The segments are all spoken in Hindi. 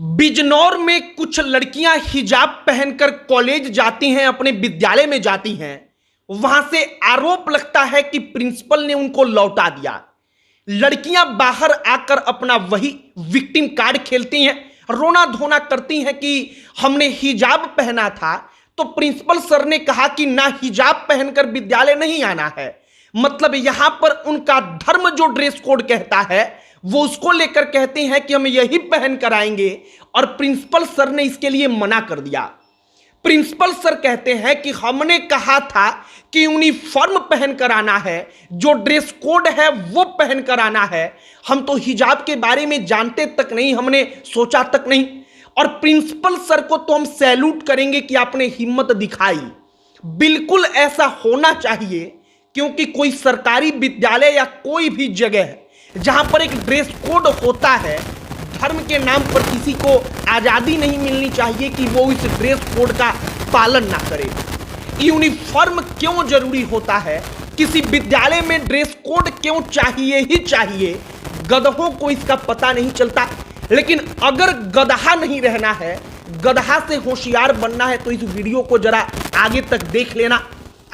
बिजनौर में कुछ लड़कियां हिजाब पहनकर कॉलेज जाती हैं, अपने विद्यालय में जाती हैं। वहां से आरोप लगता है कि प्रिंसिपल ने उनको लौटा दिया। लड़कियां बाहर आकर अपना वही विक्टिम कार्ड खेलती हैं, रोना धोना करती हैं कि हमने हिजाब पहना था तो प्रिंसिपल सर ने कहा कि ना हिजाब पहनकर विद्यालय नहीं आना है। मतलब यहां पर उनका धर्म जो ड्रेस कोड कहता है वो उसको लेकर कहते हैं कि हम यही पहन कर आएंगे, और प्रिंसिपल सर ने इसके लिए मना कर दिया। प्रिंसिपल सर कहते हैं कि हमने कहा था कि यूनिफॉर्म पहन कर आना है, जो ड्रेस कोड है वो पहन कर आना है। हम तो हिजाब के बारे में जानते तक नहीं, हमने सोचा तक नहीं। और प्रिंसिपल सर को तो हम सैल्यूट करेंगे कि आपने हिम्मत दिखाई। बिल्कुल ऐसा होना चाहिए, क्योंकि कोई सरकारी विद्यालय या कोई भी जगह है जहां पर एक ड्रेस कोड होता है, धर्म के नाम पर किसी को आजादी नहीं मिलनी चाहिए कि वो इस ड्रेस कोड का पालन ना करे। यूनिफॉर्म क्यों जरूरी होता है, किसी विद्यालय में ड्रेस कोड क्यों चाहिए ही चाहिए, गधों को इसका पता नहीं चलता। लेकिन अगर गधा नहीं रहना है, गधा से होशियार बनना है, तो इस वीडियो को जरा आगे तक देख लेना।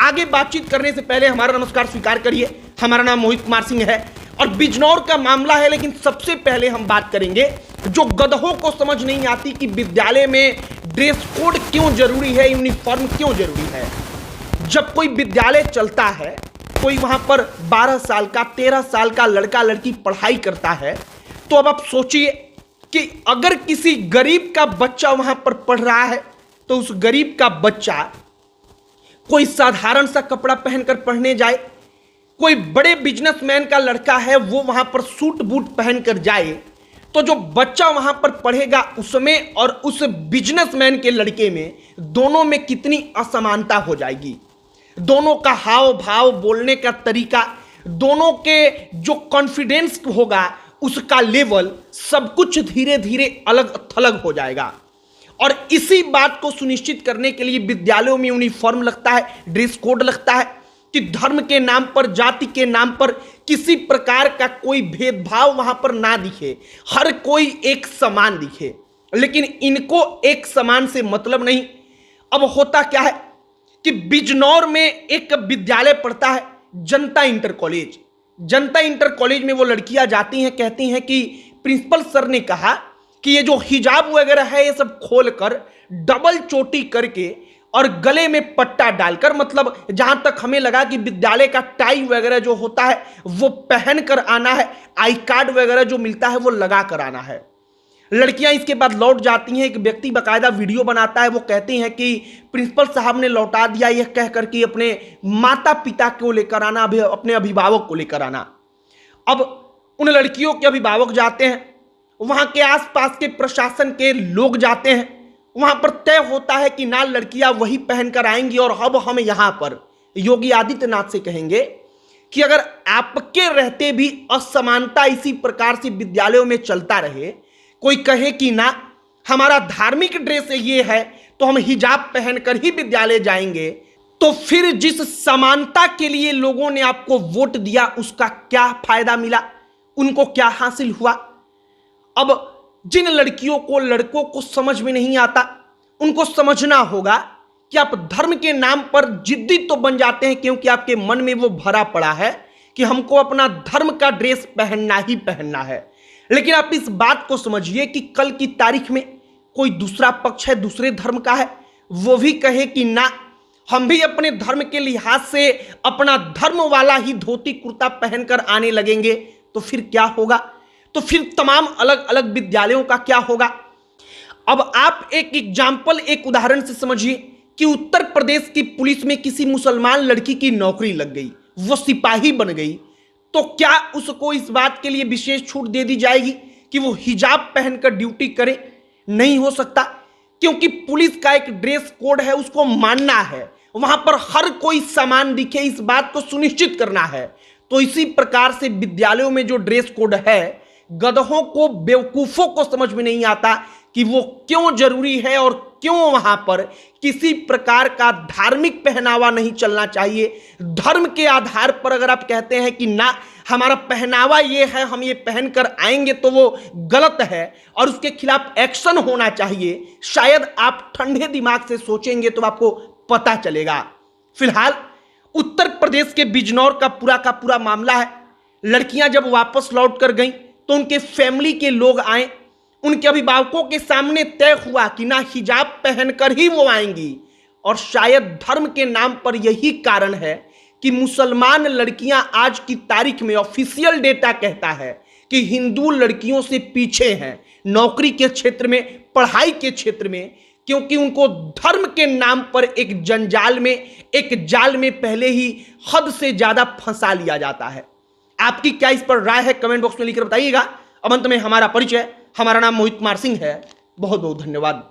आगे बातचीत करने से पहले हमारा नमस्कार स्वीकार करिए। हमारा नाम मोहित कुमार सिंह है और बिजनौर का मामला है। लेकिन सबसे पहले हम बात करेंगे जो गधों को समझ नहीं आती कि विद्यालय में ड्रेस कोड क्यों जरूरी है, यूनिफॉर्म क्यों जरूरी है। जब कोई विद्यालय चलता है, कोई वहां पर 12 साल का 13 साल का लड़का लड़की पढ़ाई करता है, तो अब आप सोचिए कि अगर किसी गरीब का बच्चा वहां पर पढ़ रहा है तो उस गरीब का बच्चा कोई साधारण सा कपड़ा पहनकर पढ़ने जाए, कोई बड़े बिजनेसमैन का लड़का है वो वहां पर सूट बूट पहनकर जाए, तो जो बच्चा वहां पर पढ़ेगा उसमें और उस बिजनेसमैन के लड़के में, दोनों में कितनी असमानता हो जाएगी। दोनों का हाव भाव, बोलने का तरीका, दोनों के जो कॉन्फिडेंस होगा उसका लेवल, सब कुछ धीरे धीरे अलग थलग हो जाएगा। और इसी बात को सुनिश्चित करने के लिए विद्यालयों में यूनिफॉर्म लगता है, ड्रेस कोड लगता है, कि धर्म के नाम पर, जाति के नाम पर किसी प्रकार का कोई भेदभाव वहां पर ना दिखे, हर कोई एक समान दिखे। लेकिन इनको एक समान से मतलब नहीं। अब होता क्या है कि बिजनौर में एक विद्यालय पढ़ता है, जनता इंटर कॉलेज। जनता इंटर कॉलेज में वो लड़कियां जाती हैं, कहती हैं कि प्रिंसिपल सर ने कहा कि ये जो हिजाब वगैरह है ये सब खोलकर, डबल चोटी करके और गले में पट्टा डालकर, मतलब जहां तक हमें लगा कि विद्यालय का टाई वगैरह जो होता है वो पहन कर आना है, आई कार्ड वगैरह जो मिलता है वो लगा कर आना है। लड़कियां इसके बाद लौट जाती हैं। एक व्यक्ति बाकायदा वीडियो बनाता है, वो कहते हैं कि प्रिंसिपल साहब ने लौटा दिया, यह कहकर कि अपने माता पिता को लेकर आना, अपने अभिभावक को लेकर आना। अब उन लड़कियों के अभिभावक जाते हैं, वहां के आसपास के प्रशासन के लोग जाते हैं, वहां पर तय होता है कि ना लड़कियां वही पहनकर आएंगी। और अब हम यहां पर योगी आदित्यनाथ से कहेंगे कि अगर आपके रहते भी असमानता इसी प्रकार से विद्यालयों में चलता रहे, कोई कहे कि ना हमारा धार्मिक ड्रेस ये है तो हम हिजाब पहनकर ही विद्यालय जाएंगे, तो फिर जिस समानता के लिए लोगों ने आपको वोट दिया उसका क्या फायदा मिला, उनको क्या हासिल हुआ। अब जिन लड़कियों को, लड़कों को समझ में नहीं आता, उनको समझना होगा कि आप धर्म के नाम पर जिद्दी तो बन जाते हैं, क्योंकि आपके मन में वो भरा पड़ा है कि हमको अपना धर्म का ड्रेस पहनना ही पहनना है। लेकिन आप इस बात को समझिए कि कल की तारीख में कोई दूसरा पक्ष है, दूसरे धर्म का है, वो भी कहे कि ना हम भी अपने धर्म के लिहाज से अपना धर्म वाला ही धोती कुर्ता पहनकर आने लगेंगे, तो फिर क्या होगा। तो फिर तमाम अलग अलग विद्यालयों का क्या होगा। अब आप एक एग्जाम्पल, एक उदाहरण से समझिए कि उत्तर प्रदेश की पुलिस में किसी मुसलमान लड़की की नौकरी लग गई, वो सिपाही बन गई, तो क्या उसको इस बात के लिए विशेष छूट दे दी जाएगी कि वो हिजाब पहनकर ड्यूटी करे? नहीं हो सकता, क्योंकि पुलिस का एक ड्रेस कोड है, उसको मानना है, वहां पर हर कोई समान दिखे, इस बात को सुनिश्चित करना है। तो इसी प्रकार से विद्यालयों में जो ड्रेस कोड है, गधों को, बेवकूफों को समझ में नहीं आता कि वो क्यों जरूरी है और क्यों वहां पर किसी प्रकार का धार्मिक पहनावा नहीं चलना चाहिए। धर्म के आधार पर अगर आप कहते हैं कि ना हमारा पहनावा ये है, हम ये पहनकर आएंगे, तो वो गलत है और उसके खिलाफ एक्शन होना चाहिए। शायद आप ठंडे दिमाग से सोचेंगे तो आपको पता चलेगा। फिलहाल उत्तर प्रदेश के बिजनौर का पूरा मामला है। लड़कियां जब वापस लौट कर गईं तो उनके फैमिली के लोग आए, उनके अभिभावकों के सामने तय हुआ कि ना हिजाब पहनकर ही वो आएंगी। और शायद धर्म के नाम पर यही कारण है कि मुसलमान लड़कियां आज की तारीख में, ऑफिशियल डेटा कहता है कि हिंदू लड़कियों से पीछे हैं नौकरी के क्षेत्र में, पढ़ाई के क्षेत्र में, क्योंकि उनको धर्म के नाम पर एक जंजाल में, एक जाल में पहले ही हद से ज्यादा फंसा लिया जाता है। आपकी क्या इस पर राय है, कमेंट बॉक्स में लिखकर बताइएगा। अब अंत में हमारा परिचय, हमारा नाम मोहित कुमार सिंह है। बहुत बहुत धन्यवाद।